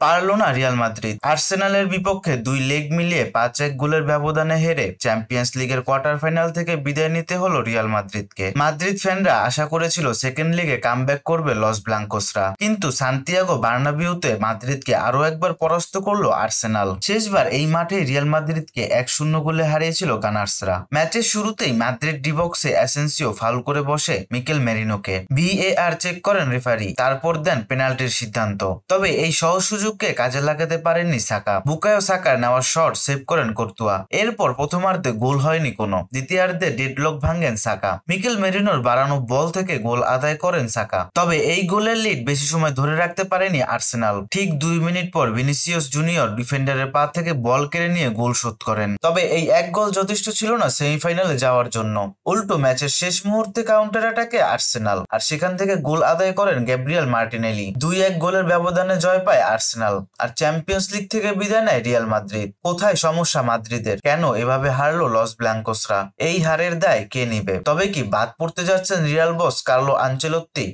পারলো না Real Madrid. আর্সেনালের বিপক্ষে 2 লেগ মিলিয়ে 5-1 গোলের ব্যবধানে হেরে চ্যাম্পিয়ন্স লিগের কোয়ার্টার ফাইনাল থেকে বিদায় নিতে হলো রিয়াল মাদ্রিদকে। মাদ্রিদ ফ্যানরা আশা করেছিল সেকেন্ড লিগে কামব্যাক করবে লস ব্লাঙ্কোসরা, কিন্তু সান্তিয়াগো বার্নাবিউতে মাদ্রিদকে আরো একবার পরাস্ত করলো আর্সেনাল। শেষবার এই মাঠে রিয়াল মাদ্রিদকে 1-0 গোলে হারিয়েছিল গানার্সরা। ম্যাচের শুরুতেই মাদ্রিদ ডি বক্সে অ্যাসেন্সিও ফাউল করে বসে মিকেল মেরিনোকে। ভিএআর চেক করেন রেফারি, তারপর দেন পেনাল্টির সিদ্ধান্ত। তবে এই সহজ সুযোগকে কাজে লাগাতে পারেননি সাকা। বুকায়ো সাকার নেওয়া শট সেভ করেন কোর্তুয়া। এরপর প্রথমার্ধে গোল হয়নি কোনো। দ্বিতীয়ার্ধে ডেডলক ভাঙেন সাকা। মিকেল মেরিনোর বাড়ানো বল থেকে গোল আদায় করেন সাকা। তবে এই গোলের লিড বেশি সময় ধরে রাখতে পারেনি আর্সেনাল। ঠিক 2 মিনিট পর ভিনিসিয়াস জুনিয়র ডিফেন্ডারের পা থেকে বল কেড়ে নিয়ে গোল শোধ করেন। তবে এই এক গোল যথেষ্ট ছিল না সেমিফাইনালে যাওয়ার জন্য। উল্টো ম্যাচের শেষ মুহূর্তে কাউন্টার অ্যাটাকে আর্সেনাল, আর সেখান থেকে গোল আদায় করেন গ্যাব্রিয়েল মার্টিনেলি। 2-1 গোলের ব্যবধানে জয় পায় আর্সেনাল, আর চ্যাম্পিয়ন্স লিগ থেকে বিদায় নেয় রিয়াল মাদ্রিদ। কোথায় সমস্যা মাদ্রিদের? কেন এভাবে হারলো লস ব্ল্যাঙ্কোসরা? এই হারের দায় কে নিবে? তবে কি বাদ পড়তে যাচ্ছেন রিয়াল বস কার্লো আনচেলত্তি?